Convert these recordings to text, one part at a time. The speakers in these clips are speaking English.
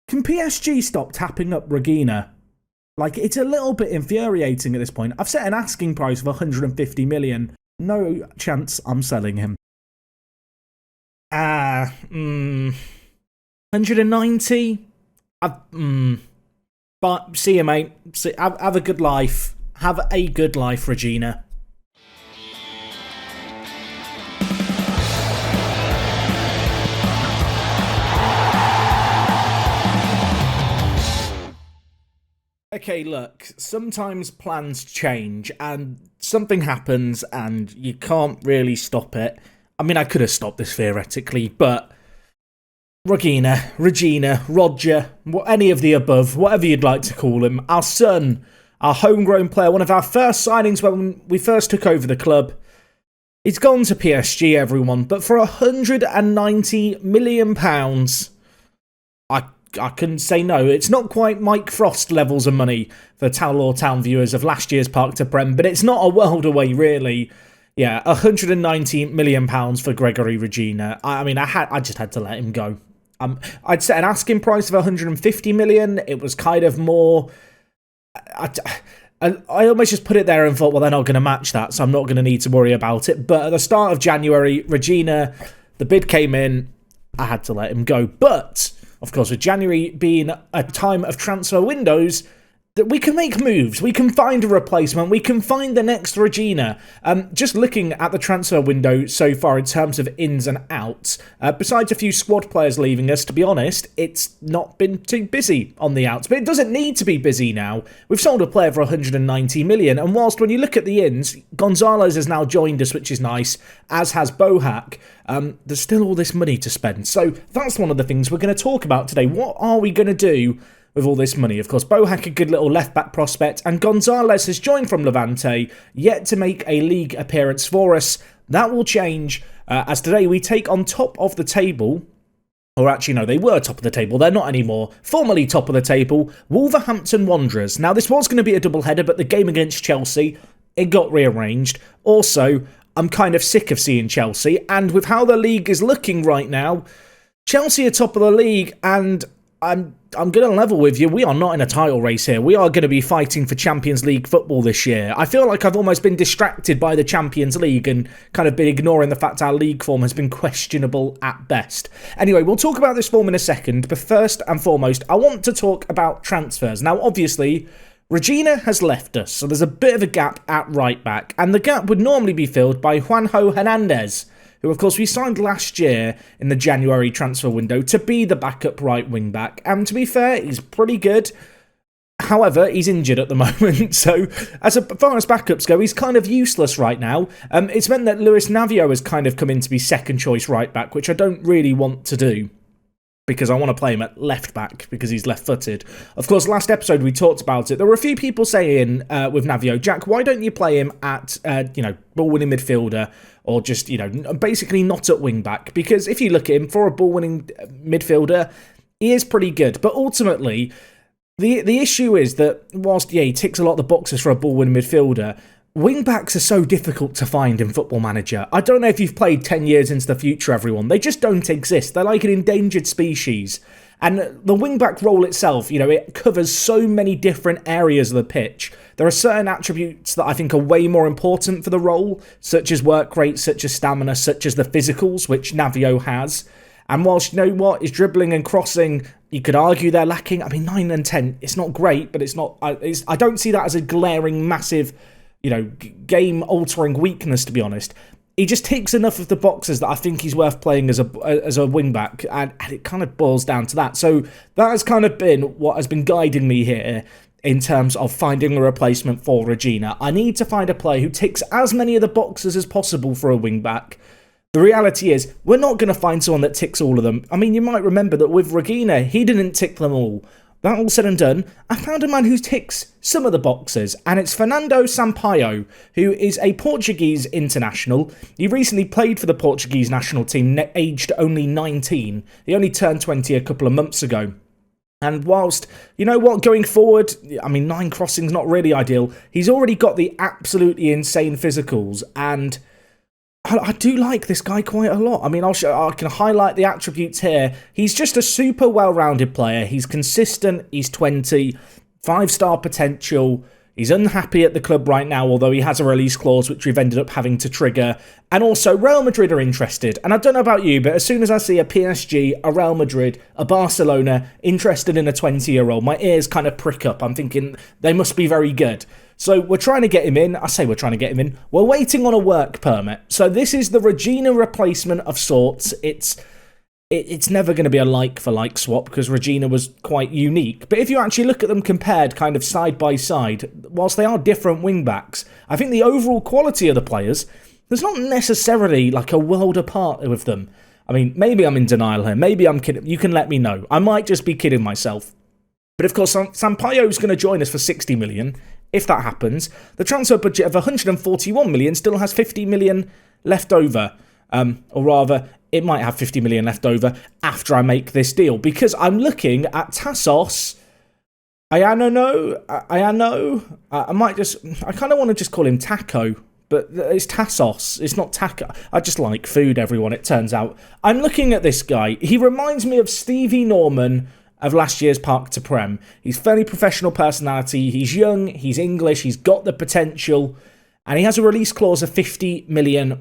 Can PSG stop tapping up Regina? Like, it's a little bit infuriating at this point. I've set an asking price of 150 million. No chance I'm selling him. 190? But see you, mate. Have a good life. Have a good life, Regina. Okay, look, sometimes plans change and something happens and you can't really stop it. I mean, I could have stopped this theoretically, but Regina, Roger, any of the above, whatever you'd like to call him, our son, our homegrown player, one of our first signings when we first took over the club, he's gone to PSG, everyone, but for £190 million, I couldn't say no. It's not quite Mike Frost levels of money for Town Town viewers of last year's Park to Prem, but it's not a world away, really. Yeah, £190 million for Gregory Regina. I mean, I just had to let him go. I'd set an asking price of 150 million. It was kind of more. I almost just put it there and thought, well, they're not going to match that, so I'm not going to need to worry about it. But at the start of January, Regina, the bid came in. I had to let him go, but. Of course, with January being a time of transfer windows, that we can make moves, we can find a replacement, we can find the next Regina. Just looking at the transfer window so far in terms of ins and outs, besides a few squad players leaving us, to be honest, it's not been too busy on the outs. But it doesn't need to be busy now. We've sold a player for 190 million, and whilst when you look at the ins, Gonzalez has now joined us, which is nice, as has Bohak. There's still all this money to spend. So that's one of the things we're going to talk about today. What are we going to do with all this money? Of course, Bohak, a good little left-back prospect, and Gonzalez has joined from Levante, yet to make a league appearance for us. That will change, as today we take on top of the table, or actually no, they were top of the table, they're not anymore, formerly top of the table, Wolverhampton Wanderers. Now, this was going to be a double-header, but the game against Chelsea, it got rearranged. Also, I'm kind of sick of seeing Chelsea, and with how the league is looking right now, Chelsea are top of the league, and I'm going to level with you. We are not in a title race here. We are going to be fighting for Champions League football this year. I feel like I've almost been distracted by the Champions League and kind of been ignoring the fact our league form has been questionable at best. Anyway, we'll talk about this form in a second, but first and foremost, I want to talk about transfers. Now, obviously, Regina has left us, so there's a bit of a gap at right back, and the gap would normally be filled by Juanjo Hernandez, who of course we signed last year in the January transfer window to be the backup right wing back, and to be fair, he's pretty good. However, he's injured at the moment, so as far as backups go, he's kind of useless right now. It's meant that Luis Navio has kind of come in to be second choice right back, which I don't really want to do, because I want to play him at left back because he's left-footed. Of course, last episode we talked about it. There were a few people saying with Navio, Jack, why don't you play him at, ball-winning midfielder, or just, basically not at wing-back? Because if you look at him, for a ball-winning midfielder, he is pretty good. But ultimately, the issue is that whilst, he ticks a lot of the boxes for a ball-winning midfielder, wing-backs are so difficult to find in Football Manager. I don't know if you've played 10 years into the future, everyone. They just don't exist. They're like an endangered species. And the wing-back role itself, it covers so many different areas of the pitch. There are certain attributes that I think are way more important for the role, such as work rate, such as stamina, such as the physicals, which Navio has. And whilst, his dribbling and crossing, you could argue they're lacking. I mean, 9 and 10, it's not great, but it's not. I don't see that as a glaring, massive, game-altering weakness, to be honest. He just ticks enough of the boxes that I think he's worth playing as a wing-back, and it kind of boils down to that. So that has kind of been what has been guiding me here in terms of finding a replacement for Regina. I need to find a player who ticks as many of the boxes as possible for a wing-back. The reality is, we're not going to find someone that ticks all of them. I mean, you might remember that with Regina, he didn't tick them all. That all said and done, I found a man who ticks some of the boxes, and it's Fernando Sampaio, who is a Portuguese international. He recently played for the Portuguese national team, aged only 19. He only turned 20 a couple of months ago. And whilst, going forward, I mean, 9 crossings, not really ideal, he's already got the absolutely insane physicals, and I do like this guy quite a lot. I mean, I can highlight the attributes here. He's just a super well-rounded player. He's consistent. He's 20, 5-star potential. He's unhappy at the club right now, although he has a release clause, which we've ended up having to trigger. And also, Real Madrid are interested. And I don't know about you, but as soon as I see a PSG, a Real Madrid, a Barcelona interested in a 20-year-old, my ears kind of prick up. I'm thinking they must be very good. So we're trying to get him in. I say we're trying to get him in. We're waiting on a work permit. So this is the Regina replacement of sorts. It's never going to be a like-for-like swap because Regina was quite unique. But if you actually look at them compared kind of side by side, whilst they are different wing-backs, I think the overall quality of the players, there's not necessarily like a world apart with them. I mean, maybe I'm in denial here. Maybe I'm kidding. You can let me know. I might just be kidding myself. But of course, Sampaio's going to join us for 60 million. If that happens, the transfer budget of 141 million still has 50 million left over. Or rather, it might have 50 million left over after I make this deal. Because I'm looking at Tassos Ayano. I kind of want to just call him Taco. But it's Tassos. It's not Taco. I just like food, everyone, it turns out. I'm looking at this guy. He reminds me of Stevie Norman of last year's Park to Prem. He's fairly professional personality. He's young. He's English. He's got the potential. And he has a release clause of £50 million.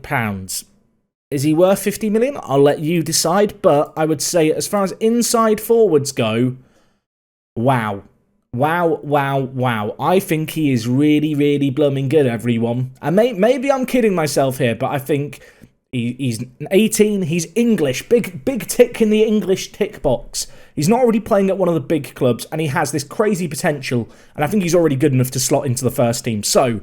Is he worth 50 million? I'll let you decide. But I would say as far as inside forwards go, wow. Wow. I think he is really, really blooming good, everyone. And maybe I'm kidding myself here, but I think he's 18. He's English. Big tick in the English tick box. He's not already playing at one of the big clubs, and he has this crazy potential, and I think he's already good enough to slot into the first team. So,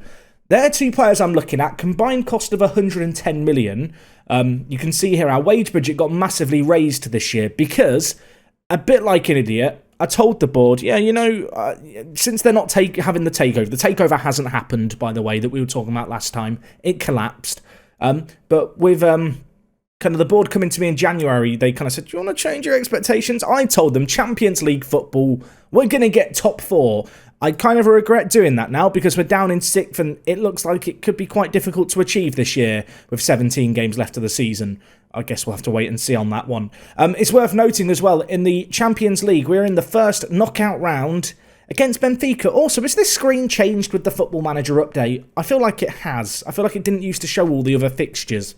there are two players I'm looking at. Combined cost of 110 million. You can see here our wage budget got massively raised this year because, a bit like an idiot, I told the board, since they're not having the takeover hasn't happened, by the way, that we were talking about last time. It collapsed. But with kind of the board coming to me in January, they kind of said, do you want to change your expectations? I told them Champions League football, we're going to get top 4. I kind of regret doing that now because we're down in 6th and it looks like it could be quite difficult to achieve this year with 17 games left of the season. I guess we'll have to wait and see on that one. It's worth noting as well, in the Champions League, we're in the first knockout round against Benfica. Also, is this screen changed with the Football Manager update? I feel like it has. I feel like it didn't used to show all the other fixtures.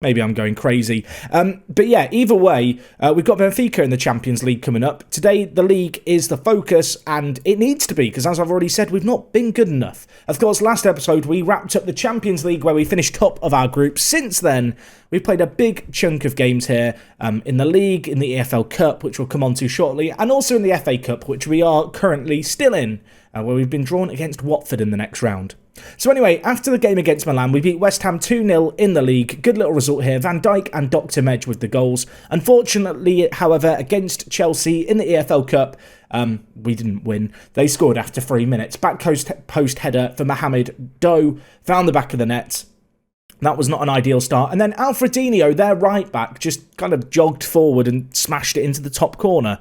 Maybe I'm going crazy. But yeah, either way, we've got Benfica in the Champions League coming up. Today, the league is the focus, and it needs to be, because as I've already said, we've not been good enough. Of course, last episode, we wrapped up the Champions League, where we finished top of our group. Since then, we've played a big chunk of games here in the league, in the EFL Cup, which we'll come on to shortly, and also in the FA Cup, which we are currently still in, where we've been drawn against Watford in the next round. So anyway, after the game against Milan, we beat West Ham 2-0 in the league. Good little result here. Van Dijk and Dr. Medj with the goals. Unfortunately, however, against Chelsea in the EFL Cup, we didn't win. They scored after 3 minutes. Back post header for Mohamed Doe. Found the back of the net. That was not an ideal start. And then Alfredinho, their right back, just kind of jogged forward and smashed it into the top corner.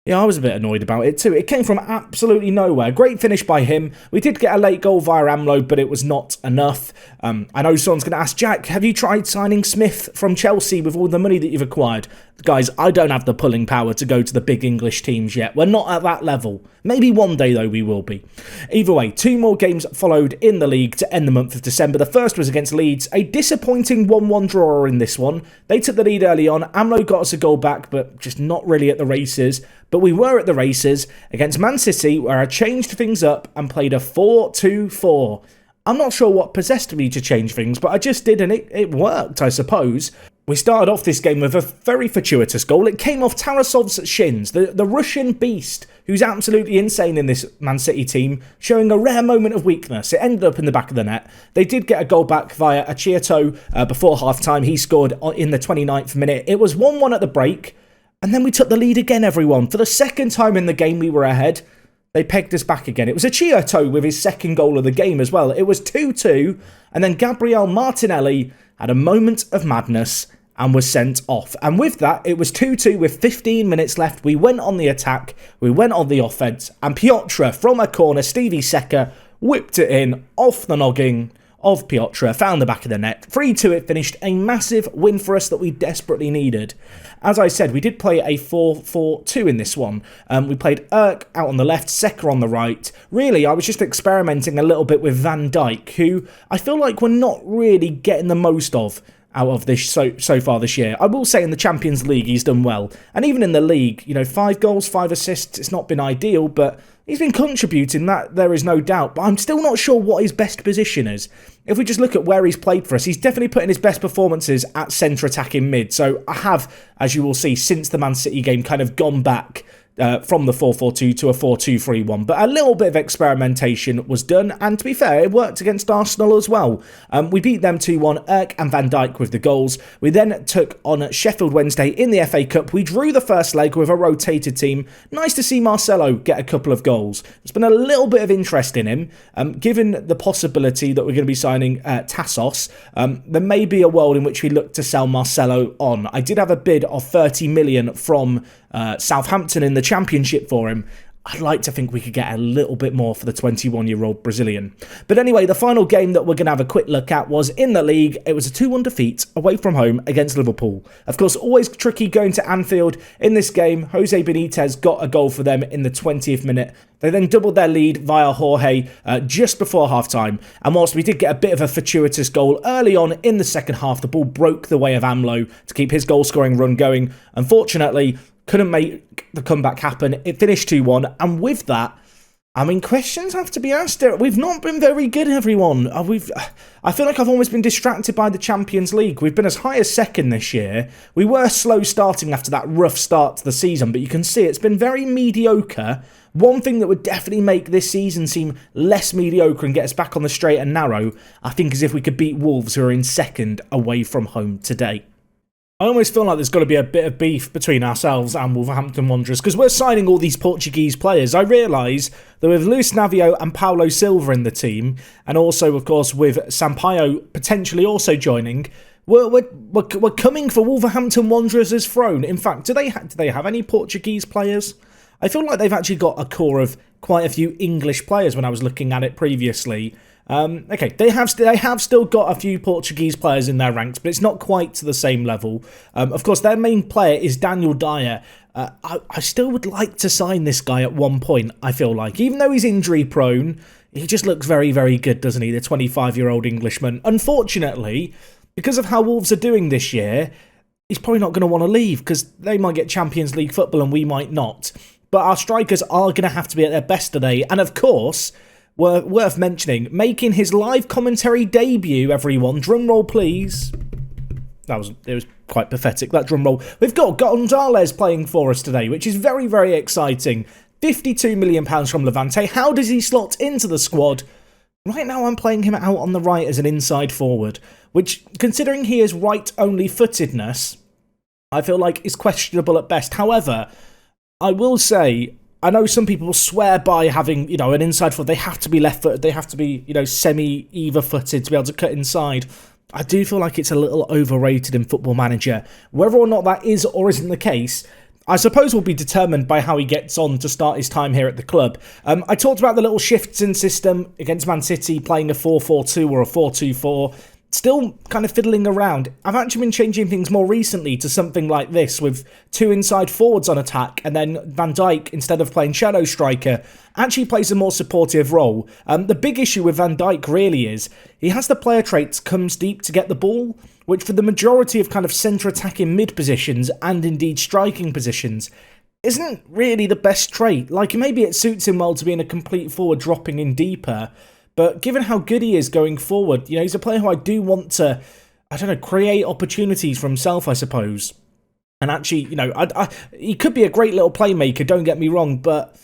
Yeah, I was a bit annoyed about it too. It came from absolutely nowhere. Great finish by him. We did get a late goal via Amlo, but it was not enough. I know someone's going to ask, Jack, have you tried signing Smith from Chelsea with all the money that you've acquired? Guys, I don't have the pulling power to go to the big English teams yet. We're not at that level. Maybe one day, though, we will be. Either way, 2 more games followed in the league to end the month of December. The first was against Leeds. A disappointing 1-1 draw in this one. They took the lead early on. Amlo got us a goal back, but just not really at the races. But we were at the races against Man City, where I changed things up and played a 4-2-4. I'm not sure what possessed me to change things, but I just did, and it worked, I suppose. We started off this game with a very fortuitous goal. It came off Tarasov's shins, the Russian beast, who's absolutely insane in this Man City team, showing a rare moment of weakness. It ended up in the back of the net. They did get a goal back via Achieto before half-time. He scored in the 29th minute. It was 1-1 at the break, and then we took the lead again, everyone. For the second time in the game, we were ahead. They pegged us back again. It was Achieto with his second goal of the game as well. It was 2-2, and then Gabriel Martinelli had a moment of madness and was sent off. And with that, it was 2-2 with 15 minutes left. We went on the attack, we went on the offence, and Piotr from a corner, Stevie Secker, whipped it in off the noggin of Piotr, found the back of the net. 3-2 it finished, a massive win for us that we desperately needed. As I said, we did play a 4-4-2 in this one. We played Erk out on the left, Secker on the right. Really, I was just experimenting a little bit with Van Dijk, who I feel like we're not really getting the most of out of this so far this year. I will say in the Champions League he's done well, and even in the league, 5 goals, 5 assists, it's not been ideal, but he's been contributing, that there is no doubt. But I'm still not sure what his best position is. If we just look at where he's played for us, he's definitely put in his best performances at centre attacking mid. So I have, as you will see, since the Man City game, kind of gone back from the 4-4-2 to a 4-2-3-1, but a little bit of experimentation was done, and to be fair, it worked against Arsenal as well. We beat them 2-1, Erk and Van Dijk with the goals. We then took on Sheffield Wednesday in the FA Cup. We drew the first leg with a rotated team. Nice to see Marcelo get a couple of goals. There's been a little bit of interest in him, given the possibility that we're going to be signing Tassos. There may be a world in which we look to sell Marcelo on. I did have a bid of 30 million from Southampton in the Championship for him. I'd like to think we could get a little bit more for the 21-year-old Brazilian. But anyway, the final game that we're going to have a quick look at was in the league. It was a 2-1 defeat away from home against Liverpool. Of course, always tricky going to Anfield. In this game, Jose Benitez got a goal for them in the 20th minute. They then doubled their lead via Jorge just before half-time. And whilst we did get a bit of a fortuitous goal early on in the second half, the ball broke the way of Amlo to keep his goal-scoring run going. Unfortunately, couldn't make the comeback happen. It finished 2-1, and with that, questions have to be asked. We've not been very good, everyone. I feel like I've almost been distracted by the Champions League. We've been as high as second this year. We were slow starting after that rough start to the season, but you can see it's been very mediocre. One thing that would definitely make this season seem less mediocre and get us back on the straight and narrow, I think, is if we could beat Wolves, who are in second away from home today. I almost feel like there's got to be a bit of beef between ourselves and Wolverhampton Wanderers, because we're signing all these Portuguese players. I realise that with Luis Navio and Paulo Silva in the team, and also, of course, with Sampaio potentially also joining, we're coming for Wolverhampton Wanderers' throne. In fact, do they have any Portuguese players? I feel like they've actually got a core of quite a few English players when I was looking at it previously. Okay, they have still got a few Portuguese players in their ranks, but it's not quite to the same level. Of course, their main player is Daniel Dyer. I still would like to sign this guy at one point, I feel like. Even though he's injury prone, he just looks very, very good, doesn't he? The 25-year-old Englishman. Unfortunately, because of how Wolves are doing this year, he's probably not going to want to leave, because they might get Champions League football and we might not. But our strikers are going to have to be at their best today. And of course, worth mentioning, making his live commentary debut, everyone. Drum roll, please. It was quite pathetic, that drum roll. We've got Gonzalez playing for us today, which is very, very exciting. £52 million from Levante. How does he slot into the squad? Right now, I'm playing him out on the right as an inside forward, which, considering he is right-only footedness, I feel like is questionable at best. However, I will say, I know some people swear by having, an inside foot. They have to be left-footed. They have to be, semi-either-footed to be able to cut inside. I do feel like it's a little overrated in Football Manager. Whether or not that is or isn't the case, I suppose will be determined by how he gets on to start his time here at the club. I talked about the little shifts in system against Man City, playing a 4-4-2 or a 4-2-4. Still kind of fiddling around. I've actually been changing things more recently to something like this, with 2 inside forwards on attack, and then Van Dijk, instead of playing shadow striker, actually plays a more supportive role. The big issue with Van Dijk really is he has the player traits, comes deep to get the ball, which for the majority of kind of centre attacking mid positions and indeed striking positions isn't really the best trait. Like, maybe it suits him well to be in a complete forward dropping in deeper, but given how good he is going forward, he's a player who I do want to, create opportunities for himself, I suppose. And actually, he could be a great little playmaker, don't get me wrong, but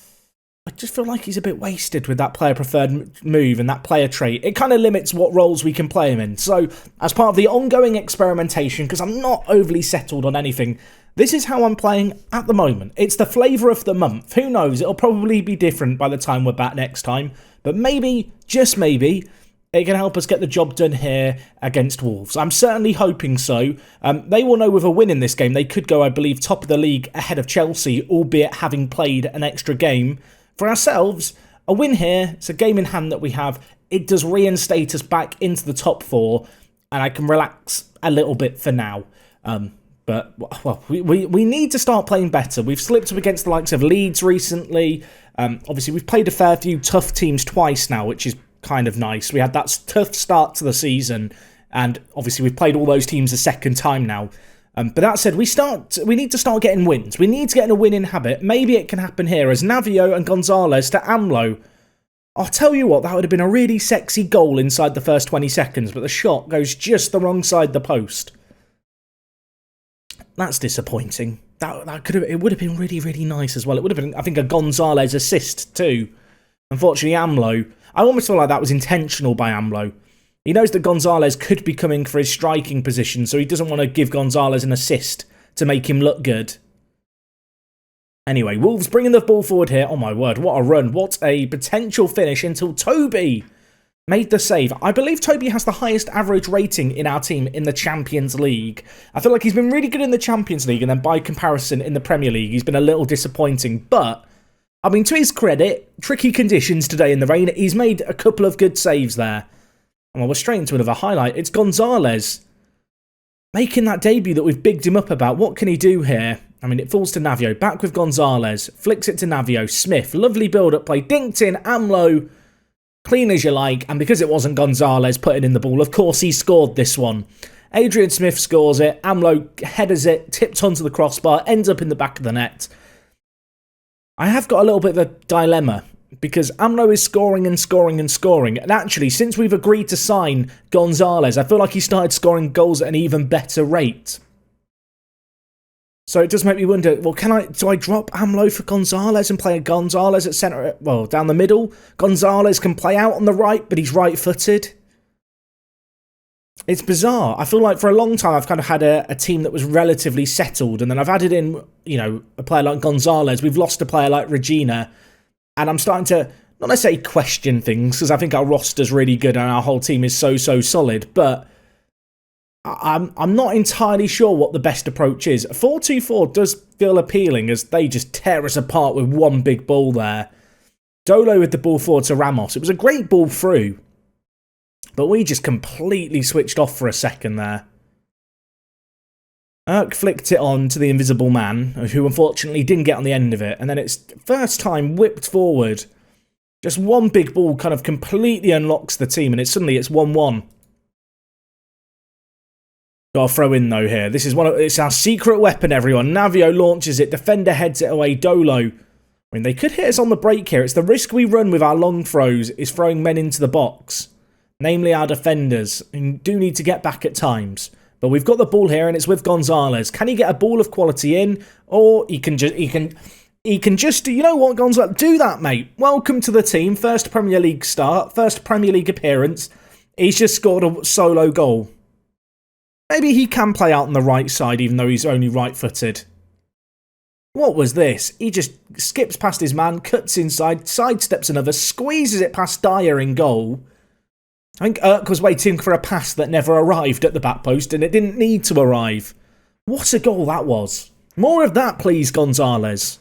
I just feel like he's a bit wasted with that player-preferred move and that player trait. It kind of limits what roles we can play him in. So, as part of the ongoing experimentation, because I'm not overly settled on anything, this is how I'm playing at the moment. It's the flavour of the month. Who knows? It'll probably be different by the time we're back next time. But maybe, just maybe, it can help us get the job done here against Wolves. I'm certainly hoping so. They will know with a win in this game, they could go, I believe, top of the league ahead of Chelsea, albeit having played an extra game. For ourselves, a win here, it's a game in hand that we have. it does reinstate us back into the top 4, and I can relax a little bit for now. But, well, we need to start playing better. We've slipped up against the likes of Leeds recently. Obviously, we've played a fair few tough teams twice now, which is kind of nice. We had that tough start to the season, and obviously we've played all those teams a second time now. But that said, we need to start getting wins. We need to get in a winning habit. Maybe it can happen here as Navio and Gonzalez to Amlo. I'll tell you what, that would have been a really sexy goal inside the first 20 seconds, but the shot goes just the wrong side of the post. That's disappointing. It would have been really, really nice as well. It would have been, I think, a Gonzalez assist too. Unfortunately, Amlo, I almost feel like that was intentional by Amlo. He knows that Gonzalez could be coming for his striking position, so he doesn't want to give Gonzalez an assist to make him look good. Anyway, Wolves bringing the ball forward here. Oh my word, what a run. What a potential finish until Toby made the save. I believe Toby has the highest average rating in our team in the Champions League. I feel like he's been really good in the Champions League, and then by comparison in the Premier League, he's been a little disappointing. But, I mean, to his credit, tricky conditions today in the rain, he's made a couple of good saves there. And we're straight into another highlight. It's Gonzalez making that debut that we've bigged him up about. What can he do here? I mean, it falls to Navio. Back with Gonzalez. Flicks it to Navio. Smith. Lovely build-up play. Dinked in. Amlo. Clean as you like. And because it wasn't Gonzalez putting in the ball, of course he scored this one. Adrian Smith scores it. Amlo headers it. Tipped onto the crossbar. Ends up in the back of the net. I have got a little bit of a dilemma, because Amlo is scoring and scoring and scoring. And actually, since we've agreed to sign Gonzalez, I feel like he started scoring goals at an even better rate. So it does make me wonder, well, do I drop Amlo for Gonzalez and play a Gonzalez at centre, well, down the middle? Gonzalez can play out on the right, but he's right-footed. It's bizarre. I feel like for a long time I've kind of had a team that was relatively settled, and then I've added in, a player like Gonzalez. We've lost a player like Regina, and I'm starting to, not necessarily question things, because I think our roster's really good and our whole team is so solid, but I'm not entirely sure what the best approach is. 4-2-4 does feel appealing, as they just tear us apart with one big ball there. Dolo with the ball forward to Ramos. It was a great ball through, but we just completely switched off for a second there. Erk flicked it on to the invisible man, who unfortunately didn't get on the end of it, and then it's first time whipped forward. Just one big ball kind of completely unlocks the team, and suddenly it's 1-1. Got to throw in though here. It's our secret weapon, everyone. Navio launches it, defender heads it away, Dolo. I mean, they could hit us on the break here. It's the risk we run with our long throws is throwing men into the box, namely our defenders, who do need to get back at times. But we've got the ball here, and it's with Gonzalez. Can he get a ball of quality in, or he can just you know what, Gonzalez, do that, mate. Welcome to the team. First Premier League start, first Premier League appearance. He's just scored a solo goal. Maybe he can play out on the right side, even though he's only right-footed. What was this? He just skips past his man, cuts inside, sidesteps another, squeezes it past Dyer in goal. I think Erk was waiting for a pass that never arrived at the back post, and it didn't need to arrive. What a goal that was. More of that, please, Gonzalez.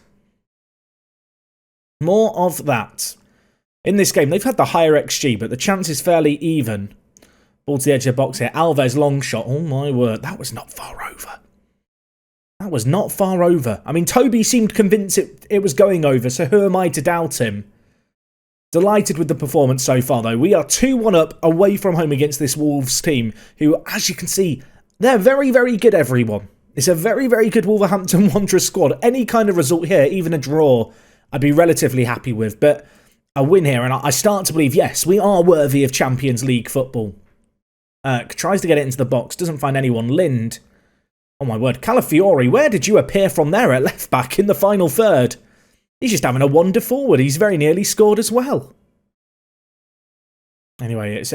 More of that. In this game, they've had the higher XG, but the chance is fairly even. Ball to the edge of the box here. Alves long shot. Oh my word, that was not far over. That was not far over. I mean, Toby seemed convinced it was going over, so who am I to doubt him? Delighted with the performance so far, though. We are 2-1 up away from home against this Wolves team, who, as you can see, they're very, very good, everyone. It's a very, very good Wolverhampton Wanderers squad. Any kind of result here, even a draw, I'd be relatively happy with. But a win here, and I start to believe, yes, we are worthy of Champions League football. Tries to get it into the box, doesn't find anyone. Lind. Oh my word. Calafiori, where did you appear from there at left back in the final third? He's just having a wander forward. He's very nearly scored as well. Anyway, it's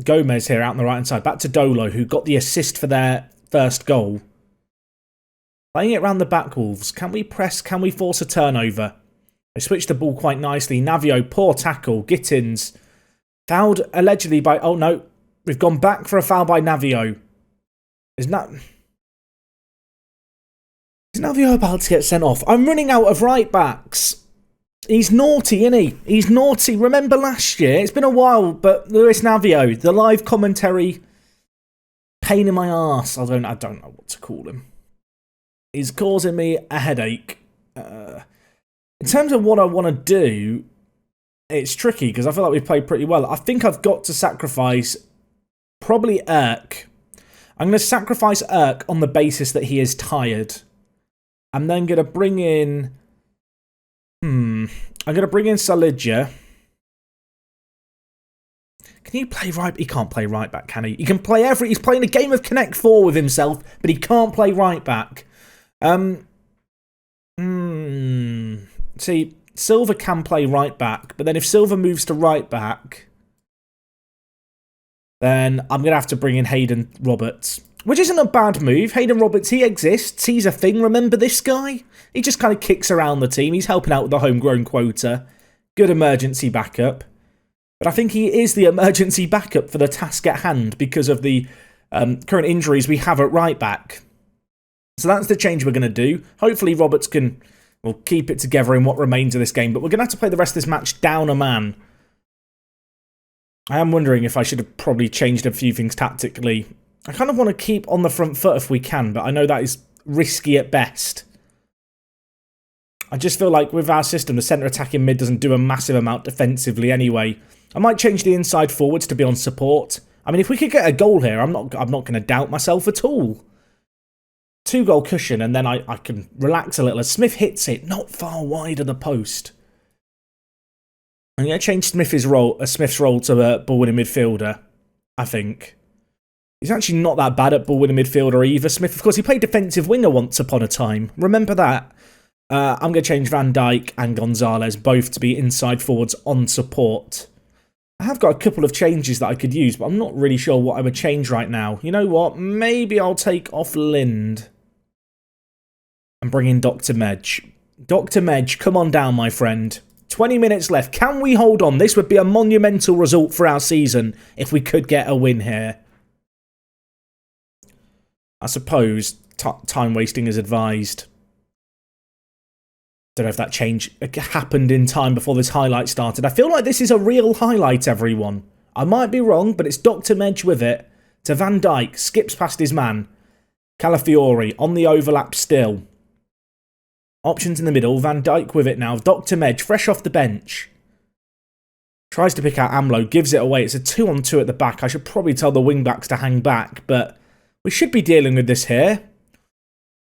Gomez here out on the right-hand side. Back to Dolo, who got the assist for their first goal. Playing it round the back, Wolves. Can we press? Can we force a turnover? They switched the ball quite nicely. Navio, poor tackle. Gittins. Fouled allegedly by... Oh, no. We've gone back for a foul by Navio. Is Navio about to get sent off? I'm running out of right backs. He's naughty, isn't he? He's naughty. Remember last year? It's been a while, but Luis Navio, the live commentary, pain in my arse. I don't know what to call him. He's causing me a headache. In terms of what I want to do, it's tricky because I feel like we've played pretty well. I think I've got to sacrifice probably Erk. I'm going to sacrifice Erk on the basis that he is tired. I'm then going to bring in... I'm going to bring in Salidja. Can he play right? He can't play right back, can he? He can play every... He's playing a game of Connect 4 with himself, but he can't play right back. See, Silva can play right back, but then if Silva moves to right back, then I'm going to have to bring in Hayden Roberts. Which isn't a bad move. Hayden Roberts, he exists. He's a thing. Remember this guy? He just kind of kicks around the team. He's helping out with the homegrown quota. Good emergency backup. But I think he is the emergency backup for the task at hand because of the current injuries we have at right back. So that's the change we're going to do. Hopefully Roberts can keep it together in what remains of this game. But we're going to have to play the rest of this match down a man. I am wondering if I should have probably changed a few things tactically. I kind of want to keep on the front foot if we can, but I know that is risky at best. I just feel like with our system, the centre attacking mid doesn't do a massive amount defensively anyway. I might change the inside forwards to be on support. I mean, if we could get a goal here, I'm not going to doubt myself at all. 2-goal cushion, and then I can relax a little. As Smith hits it, not far wide of the post. I'm going to change Smith's role to a ball-winning midfielder, I think. He's actually not that bad at ball-winning midfielder either. Smith, of course, he played defensive winger once upon a time. Remember that. I'm going to change Van Dijk and Gonzalez both to be inside forwards on support. I have got a couple of changes that I could use, but I'm not really sure what I would change right now. You know what? Maybe I'll take off Lind and bring in Dr. Medj. Dr. Medj, come on down, my friend. 20 minutes left. Can we hold on? This would be a monumental result for our season if we could get a win here. I suppose time wasting is advised. Don't know if that change happened in time before this highlight started. I feel like this is a real highlight, everyone. I might be wrong, but it's Dr. Medj with it. To Van Dijk, skips past his man. Calafiori on the overlap still. Options in the middle, Van Dijk with it now. Dr. Medj, fresh off the bench. Tries to pick out Amlo, gives it away. It's a 2-on-2 at the back. I should probably tell the wing-backs to hang back, but we should be dealing with this here.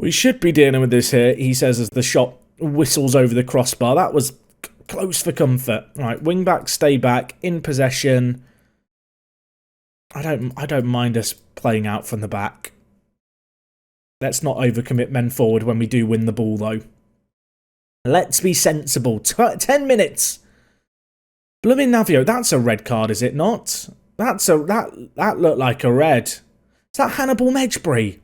We should be dealing with this here, he says as the shot whistles over the crossbar. That was close for comfort. Right, wing-backs stay back, in possession. I don't mind us playing out from the back. Let's not overcommit men forward when we do win the ball, though. Let's be sensible. 10 minutes. Blooming Navio, that's a red card, is it not? That looked like a red. Is that Hannibal Mejbri?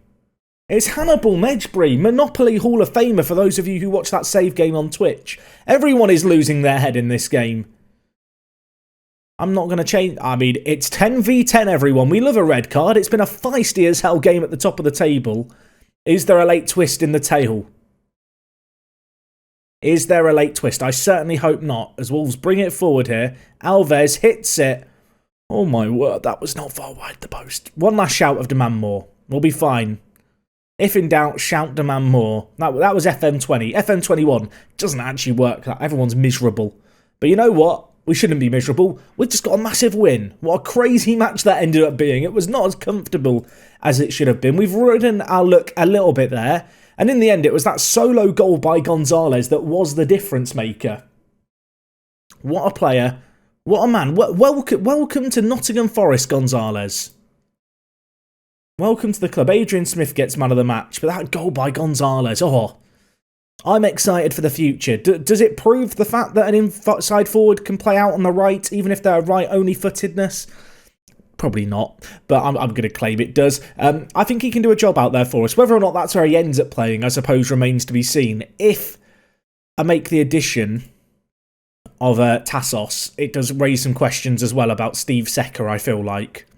It's Hannibal Mejbri, Monopoly Hall of Famer for those of you who watch that save game on Twitch. Everyone is losing their head in this game. I'm not going to change. I mean, it's 10v10, everyone. We love a red card. It's been a feisty as hell game at the top of the table. Is there a late twist in the tail? Is there a late twist? I certainly hope not, as Wolves bring it forward here. Alves hits it. Oh my word, that was not far wide the post. One last shout of demand more. We'll be fine. If in doubt, shout demand more. That was FM20. FM21 doesn't actually work. Everyone's miserable. But you know what? We shouldn't be miserable. We've just got a massive win. What a crazy match that ended up being. It was not as comfortable as it should have been. We've ridden our luck a little bit there. And in the end, it was that solo goal by Gonzalez that was the difference maker. What a player. What a man. Welcome to Nottingham Forest, Gonzalez. Welcome to the club. Adrian Smith gets man of the match. But that goal by Gonzalez. Oh, I'm excited for the future. Does it prove the fact that an inside forward can play out on the right, even if they're right-only footedness? Probably not, but I'm going to claim it does. I think he can do a job out there for us. Whether or not that's where he ends up playing, I suppose, remains to be seen. If I make the addition of Tassos, it does raise some questions as well about Steve Secker, I feel like.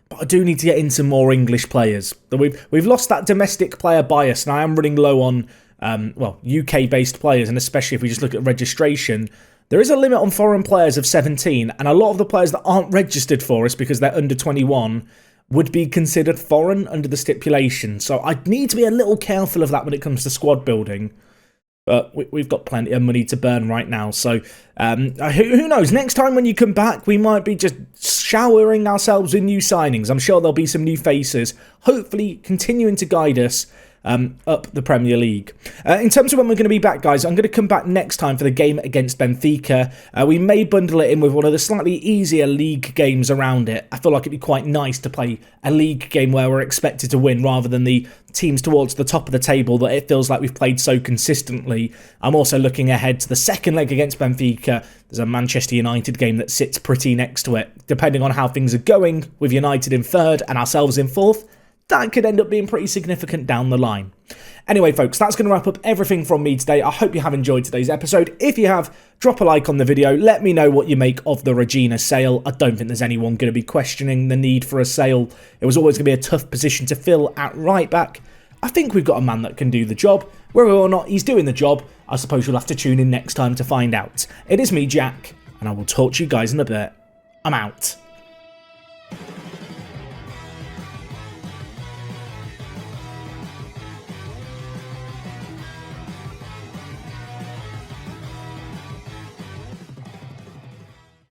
But I do need to get in some more English players. We've lost that domestic player bias, and I am running low on well, UK-based players, and especially if we just look at registration, there is a limit on foreign players of 17, and a lot of the players that aren't registered for us because they're under 21 would be considered foreign under the stipulation. So I'd need to be a little careful of that when it comes to squad building. But we've got plenty of money to burn right now. So who knows? Next time when you come back, we might be just showering ourselves with new signings. I'm sure there'll be some new faces, hopefully continuing to guide us up the Premier League. In terms of when we're going to be back, guys, I'm going to come back next time for the game against Benfica. We may bundle it in with one of the slightly easier league games around it. I feel like it'd be quite nice to play a league game where we're expected to win rather than the teams towards the top of the table that it feels like we've played so consistently. I'm also looking ahead to the second leg against Benfica. There's a Manchester United game that sits pretty next to it. Depending on how things are going, with United in third and ourselves in fourth, that could end up being pretty significant down the line. Anyway, folks, that's going to wrap up everything from me today. I hope you have enjoyed today's episode. If you have, drop a like on the video. Let me know what you make of the Regina sale. I don't think there's anyone going to be questioning the need for a sale. It was always going to be a tough position to fill at right back. I think we've got a man that can do the job. Whether or not he's doing the job, I suppose you'll have to tune in next time to find out. It is me, Jack, and I will talk to you guys in a bit. I'm out.